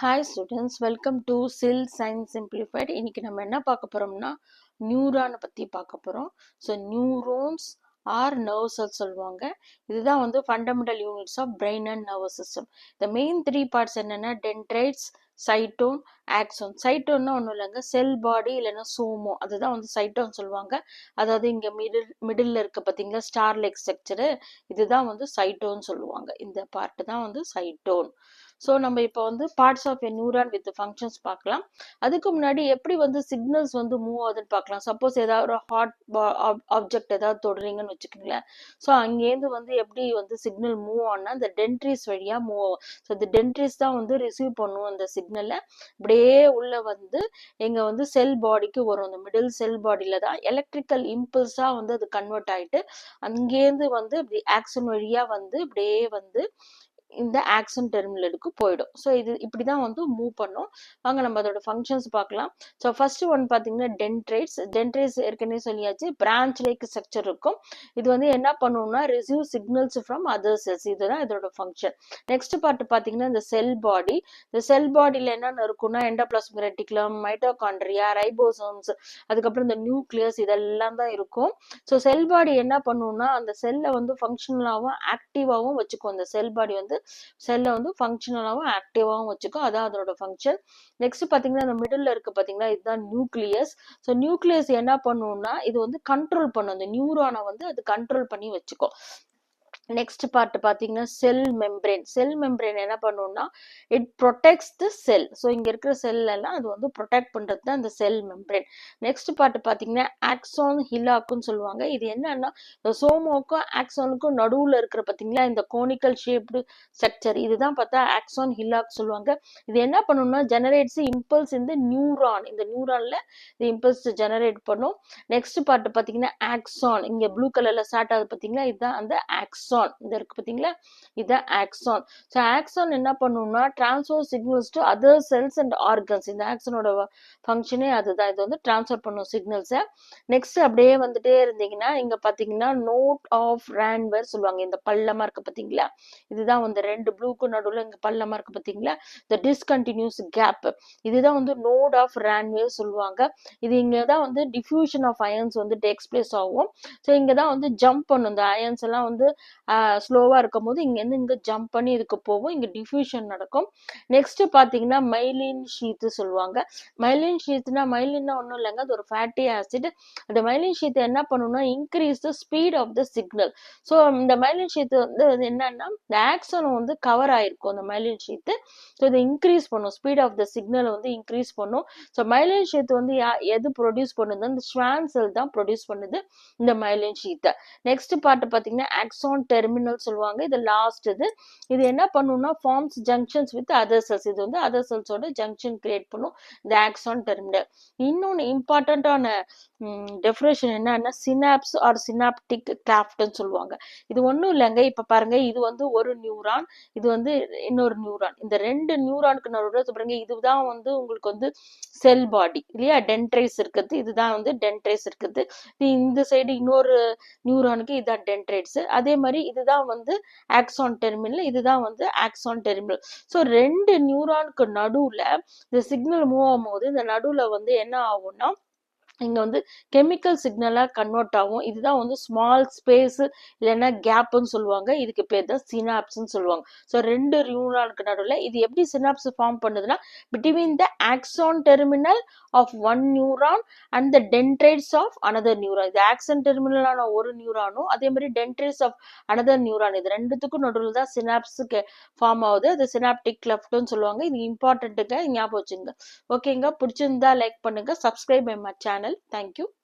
Hi students, welcome to SIL Science Simplified. இன்னைக்கு நம்ம என்ன பார்க்க போறோம்னா நியூரானை பத்தி பார்க்க போறோம். So neurons are nerve cells சொல்லுவாங்க. இதுதான் வந்து fundamental units of brain and nervous system. இந்த மெயின் த்ரீ பார்ட்ஸ் என்னன்னா டென்ட்ரைட்ஸ், சைட்டோன், ஆக்சோன். சைட்டோன்னா ஒன்றும் இல்லைங்க, செல் பாடி இல்லைன்னா சோமோ, அதுதான் வந்து சைட்டோன் சொல்லுவாங்க. அதாவது இங்க மிடில் இருக்க பார்த்தீங்களா ஸ்டார் லைக் ஸ்ட்ரக்சரு, இதுதான் வந்து சைட்டோன் சொல்லுவாங்க. இந்த பார்ட் தான் வந்து சைட்டோன். ஸோ நம்ம இப்போ வந்து parts of a neuron with functions பார்க்கலாம். அதுக்கு முன்னாடி எப்படி வந்து சிக்னல்ஸ் வந்து மூவ் ஆகுதுன்னு பார்க்கலாம். சப்போஸ் ஏதாவது ஒரு ஹாட் ஆப்ஜெக்ட் ஏதாவது தொடுறீங்கன்னு வச்சுக்கோங்களேன். ஸோ அங்கேருந்து வந்து எப்படி வந்து சிக்னல் மூவ் ஆனா இந்த டென்ட்ரிஸ் வழியாக மூவ் ஆகும். ஸோ இந்த டென்ட்ரிஸ் தான் வந்து ரிசீவ் பண்ணும் அந்த சிக்னலை. இப்படியே உள்ள வந்து எங்க வந்து செல் பாடிக்கு வரும். அந்த மிடில் செல் பாடியில தான் எலக்ட்ரிக்கல் இம்பல்ஸா வந்து அது கன்வெர்ட் ஆயிட்டு அங்கேருந்து வந்து இப்படி ஆக்சன் வழியா வந்து இப்படியே வந்து இந்த ஆக்சன் டெர்மினலுக்கு போயிடும். ஸோ இது இப்படிதான் வந்து மூவ் பண்ணும். வாங்க நம்ம அதோட ஃபங்க்ஷன்ஸ் பார்க்கலாம். ஸோ ஃபர்ஸ்ட் ஒன் பார்த்தீங்கன்னா டென்ட்ரைட்ஸ். டென்ட்ரைட்ஸ் ஏற்கனவே சொல்லியாச்சு, பிரான்ச் லைக் ஸ்ட்ரக்சர் இருக்கும். இது வந்து என்ன பண்ணும்னா receive signals from other cells. இதுதான் இதோட ஃபங்க்ஷன். நெக்ஸ்ட் பார்ட் பார்த்தீங்கன்னா இந்த செல் பாடி. இந்த செல் பாடியில் என்னென்ன இருக்கும்னா எண்டோபிளாஸ்மிக் ரெட்டிகுலம், மைட்டோகாண்ட்ரியா, ரைபோசோம்ஸ், அதுக்கப்புறம் இந்த நியூக்ளியஸ், இதெல்லாம் தான் இருக்கும். ஸோ செல் பாடி என்ன பண்ணும்னா அந்த செல்லை வந்து ஃபங்க்ஷனலாகவும் ஆக்டிவாகவும் வச்சுக்கும். அந்த செல் பாடி வந்து செல்லை வந்து ஃபங்க்ஷனலாகவும் ஆக்டிவாகவும் வச்சுக்கும். அதான் அதோட ஃபங்க்ஷன். நெக்ஸ்ட் பார்த்தீங்கன்னா இந்த மிடில் இருக்கு பார்த்தீங்களா, இதுதான் நியூக்ளியஸ். ஸோ நியூக்ளியஸ் என்ன பண்ணும்னா இது வந்து கண்ட்ரோல் பண்ணும். அந்த நியூரானை வந்து அது கண்ட்ரோல் பண்ணி வச்சுக்கும். நெக்ஸ்ட் பார்ட் பார்த்தீங்கன்னா செல் மெம்பரேன். செல் மெம்பரேன் என்ன பண்ணும்னா it protects the sell. So இங்கே இருக்கிற செல் எல்லாம் அது வந்து ப்ரொடெக்ட் பண்ணுறது தான் இந்த செல் மெம்பரேன். நெக்ஸ்ட் பார்ட் பார்த்தீங்கன்னா ஆக்சோன் ஹிலாக்குன்னு சொல்லுவாங்க. இது என்னன்னா சோமோக்கும் ஆக்சோனுக்கும் நடுவில் இருக்கிற பார்த்தீங்களா இந்த கோனிக்கல் ஷேப்டு ஸ்ட்ரக்சர், இதுதான் பார்த்தா ஆக்சோன் ஹிலாக் சொல்லுவாங்க. இது என்ன பண்ணும்னா ஜெனரேட்ஸ் இம்பல்ஸ் இந்த நியூரான். இந்த நியூரானில் இந்த இம்பல்ஸ் ஜெனரேட் பண்ணும். நெக்ஸ்ட் பார்ட் பார்த்தீங்கன்னா ஆக்சான். இங்கே ப்ளூ கலரில் ஸ்டார்ட் ஆகுது பார்த்தீங்களா, இதுதான் அந்த ஆக்சான். இந்த இருக்கு பாத்தீங்களா, இதான் ஆக்சான். ஸோ ஆக்சான் என்ன பண்ணும்னா transfer signals to other cells and organs. இந்த ஆக்சானோட ஃபங்க்ஷனே அதுதான். இது வந்து டிரான்ஸ்ஃபர் பண்ணும் சிக்னல்ஸை. நெக்ஸ்ட் அப்படியே வந்துட்டே இருந்தீங்கன்னா இங்க பாத்தீங்கன்னா நோட் ஆஃப் ரான்வேர் சொல்லுவாங்க. இந்த பள்ளமா இருக்கு பாத்தீங்களா, இதுதான் வந்து ரெண்டு ப்ளூக்கு நடுவில் இங்க பள்ளமா இருக்கு பாத்தீங்களா, இந்த டிஸ்கண்டினியூஸ் கேப், இதுதான் வந்து நோட் ஆஃப் ரான்வேர் சொல்லுவாங்க. இது இங்கதான் வந்து டிஃப்யூஷன் ஆஃப் அயன்ஸ் வந்து டேக்ஸ் பிளேஸ் ஆகும். ஸோ இங்கதான் வந்து ஜம்ப் பண்ணும். இந்த அயன்ஸ் எல்லாம் வந்து ஸ்லோவா இருக்கும் போது இங்கேருந்து இங்க ஜம்ப் பண்ணி இதுக்கு போகும். இங்க டிஃப்யூஷன் நடக்கும். நெக்ஸ்ட் பாத்தீங்கன்னா மைலின் ஷீத் சொல்லுவாங்க. மைலின் ஷீத்னா மைலின்னா ஒன்றும் இல்லைங்க, அது ஒரு ஃபேட்டி ஆசிட். அந்த மைலின் ஷீத் என்ன பண்ணும்னா increase the speed of the signal. So இந்த மைலின் ஷீத் வந்து என்னன்னா இந்த ஆக்சன் வந்து கவர் ஆயிருக்கும் அந்த மைலின் ஷீத்து. ஸோ இதை இன்க்ரீஸ் பண்ணும், ஸ்பீட் ஆஃப் த சிக்னலை வந்து இன்க்ரீஸ் பண்ணும். ஸோ மைலின் ஷீத் வந்து எது ப்ரொடியூஸ் பண்ணுது, இந்த ஸ்வான் செல் தான் ப்ரொடியூஸ் பண்ணுது இந்த மைலின் ஷீத்தை. நெக்ஸ்ட் பார்ட் பாத்தீங்கன்னா ஆக்சான் டெர்மினல் சொல்லுவாங்க. இது லாஸ்ட். இது என்ன பண்ணும்னா forms junctions with other cells. இது வந்து அதர் செல்ஸோட ஜங்ஷன் கிரியேட் பண்ணும் இந்த ஆக்சான் டெர்மினல். இன்னொன்று இம்பார்ட்டன்டான டெஃபினேஷன் என்னன்னா சினாப்ஸ் ஆர் சினாப்டிக் கிளாஃப்ட்னு சொல்லுவாங்க. இது ஒன்றும் இல்லைங்க, இப்போ பாருங்க இது வந்து ஒரு நியூரான், இது வந்து இன்னொரு நியூரான். இந்த ரெண்டு நியூரானுக்கு நடுவில் பாருங்க, இதுதான் வந்து உங்களுக்கு வந்து செல் பாடி இல்லையா, டென்ட்ரைஸ் இருக்குது. இதுதான் வந்து டென்ட்ரைஸ் இருக்குது. இந்த சைடு இன்னொரு நியூரானுக்கு இதுதான் டென்ட்ரைட்ஸ். அதே மாதிரி இதுதான் வந்து ஆக்சான் டெர்மினல், இதுதான் வந்து ஆக்சான் டெர்மினல். ஸோ ரெண்டு நியூரானுக்கு நடுவுல இந்த சிக்னல் மூவ் ஆகும்போது இந்த நடுவுல வந்து என்ன ஆகும்னா இங்க வந்து கெமிக்கல் சிக்னலா கன்வெர்ட் ஆகும். இதுதான் வந்து ஸ்மால் ஸ்பேஸ் இல்லைன்னா கேப்னு சொல்லுவாங்க. இதுக்கு பேர் தான் சினாப்ஸ்ன்னு சொல்லுவாங்க. ஸோ ரெண்டு நியூரானுக்கு நடுவில் இது எப்படி சினாப்ஸ் ஃபார்ம் பண்ணுதுன்னா between the axon terminal of one neuron and the dendrites of another neuron. இது ஆக்சன் டெர்மினலான ஒரு நியூரானும் அதே மாதிரி டென்ட்ரைட்ஸ் ஆஃப் அனதர் நியூரான், இது ரெண்டுத்துக்கும் நடுவில் தான் சினாப்ஸ் ஃபார்ம் ஆகுது. அது சினாப்டிக் கிளெஃப்ட்னு சொல்லுவாங்க. இது இம்பார்ட்டன்ட்டுங்க, ஞாபகம் வச்சுங்க. ஓகேங்க, பிடிச்சிருந்தா லைக் பண்ணுங்க, subscribe my channel. Thank you.